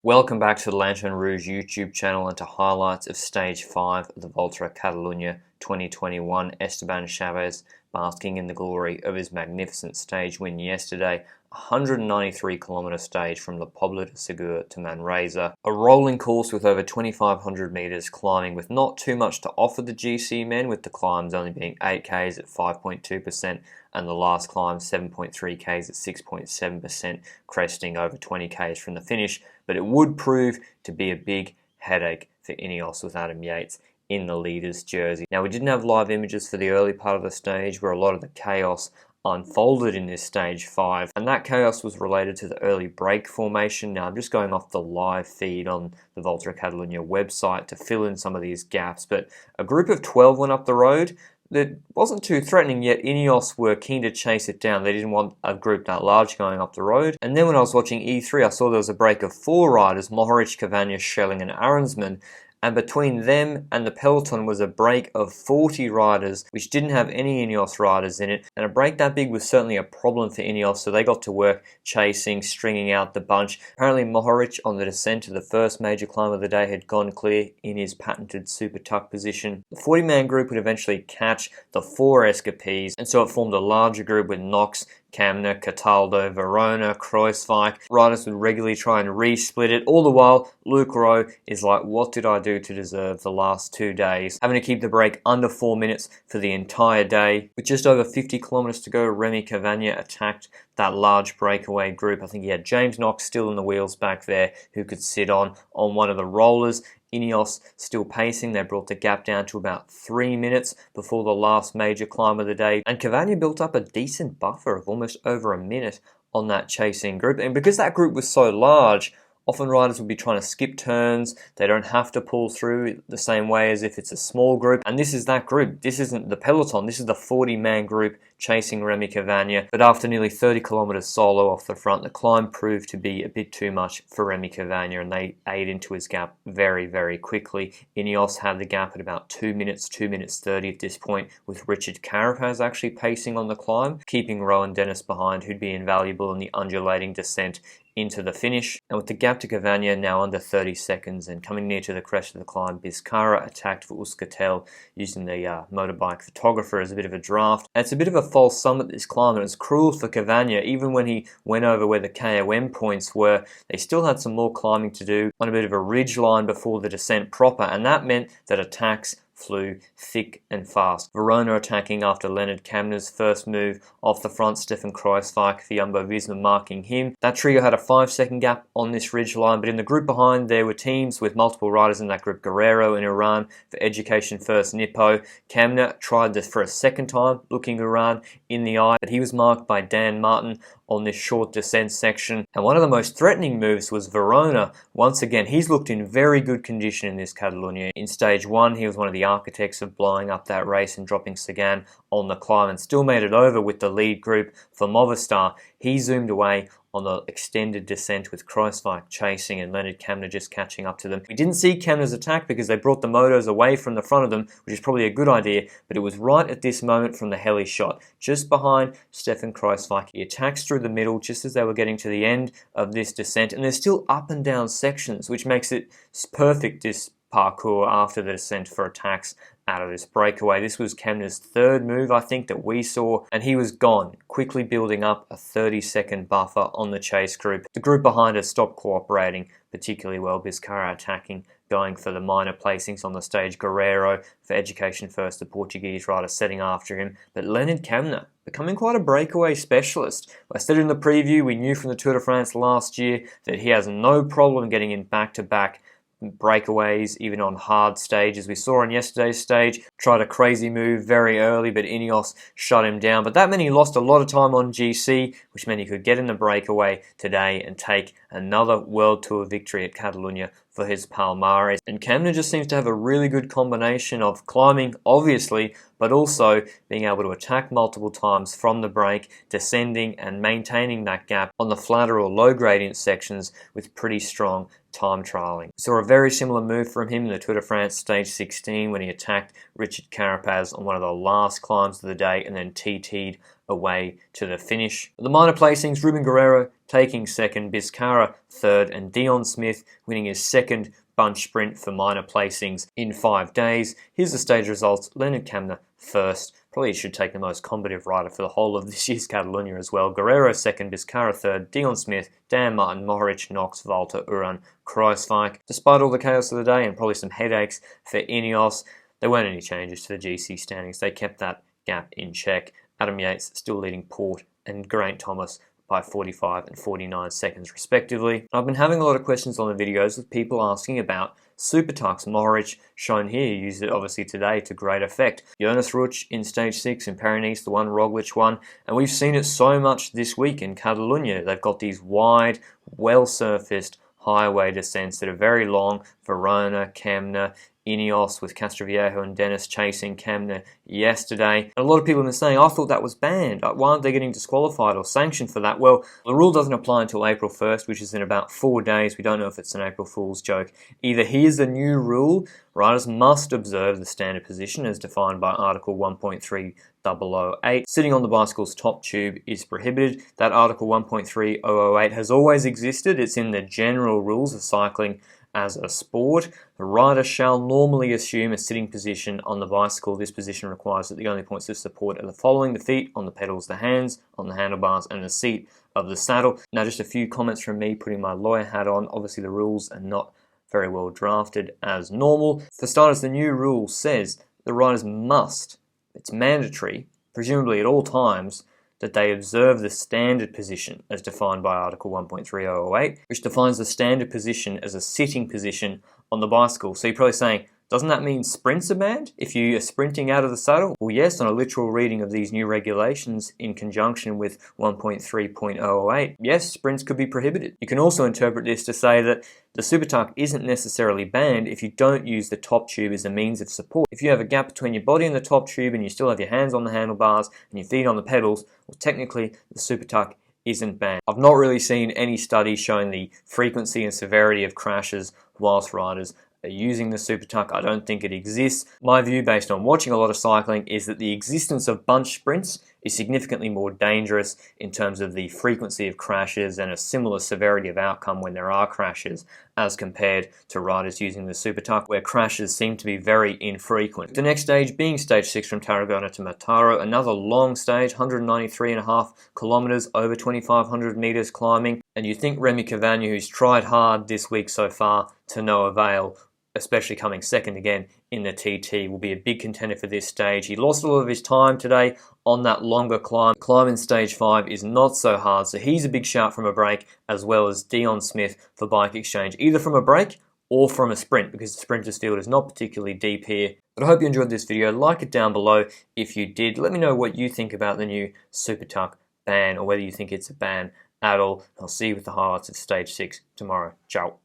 Welcome back to the Lanterne Rouge YouTube channel and to highlights of Stage 5 of the Volta Catalunya 2021. Esteban Chavez basking in the glory of his magnificent stage win yesterday. 193-kilometre stage from La Pobla de Segur to Manresa. A rolling course with over 2,500 metres climbing with not too much to offer the GC men, with the climbs only being 8Ks at 5.2% and the last climb 7.3Ks at 6.7%, cresting over 20Ks from the finish. But it would prove to be a big headache for INEOS with Adam Yates in the leader's jersey. Now, we didn't have live images for the early part of the stage where a lot of the chaos unfolded in this stage 5, and that chaos was related to the early break formation. Now I'm just going off the live feed on the Volta Catalunya website to fill in some of these gaps, but a group of 12 went up the road that wasn't too threatening, yet INEOS were keen to chase it down. They didn't want a group that large going up the road. And then when I was watching E3, I saw there was a break of 4 riders, Mohoric, Cavagna, Schelling and Arensman. And between them and the peloton was a break of 40 riders, which didn't have any INEOS riders in it. And a break that big was certainly a problem for INEOS, so they got to work chasing, stringing out the bunch. Apparently Mohoric on the descent to the first major climb of the day had gone clear in his patented Supertuck position. The 40-man group would eventually catch the 4 escapees, and so it formed a larger group with Knox, Camna, Cataldo, Verona, Kruijswijk. Riders would regularly try and re-split it. All the while, Luke Rowe is like, what did I do to deserve the last 2 days? Having to keep the break under 4 minutes for the entire day. With just over 50 kilometres to go, Remy Cavagna attacked that large breakaway group. I think he had James Knox still in the wheels back there who could sit on one of the rollers. INEOS still pacing. They brought the gap down to about 3 minutes before the last major climb of the day, and Cavagna built up a decent buffer of almost over a minute on that chasing group. And because that group was so large, often riders would be trying to skip turns. They don't have to pull through the same way as if it's a small group. And this is that group. This isn't the peloton. This is the 40-man group chasing Remy Cavagna. But after nearly 30 kilometres solo off the front, the climb proved to be a bit too much for Remy Cavagna, and they ate into his gap very, very quickly. INEOS had the gap at about 2 minutes 30 at this point, with Richard Carapaz actually pacing on the climb, keeping Rowan Dennis behind, who'd be invaluable in the undulating descent into the finish. And with the gap to Cavagna now under 30 seconds and coming near to the crest of the climb, Biscara attacked for Euskaltel using the motorbike photographer as a bit of a draft. And it's a bit of a false summit, this climb, and it's cruel for Cavagna. Even when he went over where the KOM points were, they still had some more climbing to do on a bit of a ridge line before the descent proper, and that meant that attacks flew thick and fast. Verona attacking after Leonard Kamna's first move off the front, Stefan Kruijswijk for Jumbo-Visma marking him. That trio had a 5-second gap on this ridge line, but in the group behind there were teams with multiple riders in that group. Guerrero in Iran for Education First Nippo. Kamna tried this for a second time, looking Iran in the eye, but he was marked by Dan Martin on this short descent section. And one of the most threatening moves was Verona. Once again, he's looked in very good condition in this Catalunya. In stage 1, he was one of the architects of blowing up that race and dropping Sagan on the climb, and still made it over with the lead group for Movistar. He zoomed away on the extended descent with Kruijswijk chasing and Leonard Kamna just catching up to them. We didn't see Kamna's attack because they brought the motos away from the front of them, which is probably a good idea, but it was right at this moment from the heli shot, just behind Stefan Kruijswijk. He attacks through the middle just as they were getting to the end of this descent, and there's still up and down sections, which makes it perfect, this parkour after the descent, for attacks out of this breakaway. This was Kamna's 3rd move, I think, that we saw, and he was gone, quickly building up a 30-second buffer on the chase group. The group behind us stopped cooperating particularly well. Biscara attacking, going for the minor placings on the stage. Guerrero for Education First, the Portuguese rider, setting after him. But Leonard Kamna becoming quite a breakaway specialist. I said in the preview, we knew from the Tour de France last year that he has no problem getting in back-to-back breakaways, even on hard stages. We saw on yesterday's stage, tried a crazy move very early, but INEOS shut him down. But that meant he lost a lot of time on GC, which meant he could get in the breakaway today and take another World Tour victory at Catalunya for his Palmares. And Kamna just seems to have a really good combination of climbing, obviously, but also being able to attack multiple times from the break, descending and maintaining that gap on the flatter or low gradient sections with pretty strong time trialing. Saw a very similar move from him in the Tour de France Stage 16 when he attacked Richard Carapaz on one of the last climbs of the day and then TT'd away to the finish. The minor placings, Ruben Guerrero taking second, Vizcarra third, and Dion Smith winning his second bunch sprint for minor placings in 5 days. Here's the stage results. Leonard Kamna first. Probably should take the most combative rider for the whole of this year's Catalunya as well. Guerrero second, Vizcarra third, Dion Smith, Dan Martin, Mohoric, Knox, Volta, Uran, Kruijswijk. Despite all the chaos of the day and probably some headaches for INEOS, there weren't any changes to the GC standings. They kept that gap in check. Adam Yates still leading Port and Geraint Thomas by 45 and 49 seconds respectively. I've been having a lot of questions on the videos with people asking about Supertucks. Mohoric, shown here, used it obviously today to great effect. Jonas Rouge in stage 6 in Paris, the one Roglic won, and we've seen it so much this week in Catalunya. They've got these wide, well-surfaced highway descents that are very long. Verona, Kamna, INEOS with Castroviejo and Dennis chasing Kamna yesterday. And a lot of people have been saying, I thought that was banned. Why aren't they getting disqualified or sanctioned for that? Well, the rule doesn't apply until April 1st, which is in about 4 days. We don't know if it's an April Fool's joke. Either here's the new rule, riders must observe the standard position as defined by Article 1.3008. Sitting on the bicycle's top tube is prohibited. That Article 1.3008 has always existed. It's in the general rules of cycling as a sport. The rider shall normally assume a sitting position on the bicycle. This position requires that the only points of support are the following: the feet on the pedals, the hands on the handlebars, and the seat of the saddle. Now, just a few comments from me putting my lawyer hat on. Obviously, the rules are not very well drafted as normal. For starters, the new rule says the riders must, it's mandatory, presumably at all times, that they observe the standard position as defined by Article 1.3008, which defines the standard position as a sitting position on the bicycle. So you're probably saying, doesn't that mean sprints are banned if you are sprinting out of the saddle? Well, yes, on a literal reading of these new regulations in conjunction with 1.3.008, yes, sprints could be prohibited. You can also interpret this to say that the Supertuck isn't necessarily banned if you don't use the top tube as a means of support. If you have a gap between your body and the top tube and you still have your hands on the handlebars and your feet on the pedals, well, technically the Supertuck isn't banned. I've not really seen any studies showing the frequency and severity of crashes whilst riders are using the Supertuck. I don't think it exists. My view, based on watching a lot of cycling, is that the existence of bunch sprints is significantly more dangerous in terms of the frequency of crashes and a similar severity of outcome when there are crashes as compared to riders using the Supertuck, where crashes seem to be very infrequent. The next stage being stage 6 from Tarragona to Mataro, another long stage, 193.5 kilometers, over 2,500 meters climbing. And you think Remy Cavagna, who's tried hard this week so far to no avail, especially coming second again in the TT, will be a big contender for this stage. He lost a lot of his time today on that longer climb. Climb in stage 5 is not so hard, so he's a big shout from a break, as well as Dion Smith for Bike Exchange, either from a break or from a sprint, because the sprinters field is not particularly deep here. But I hope you enjoyed this video. Like it down below if you did. Let me know what you think about the new Supertuck ban, or whether you think it's a ban at all. I'll see you with the highlights of stage 6 tomorrow. Ciao.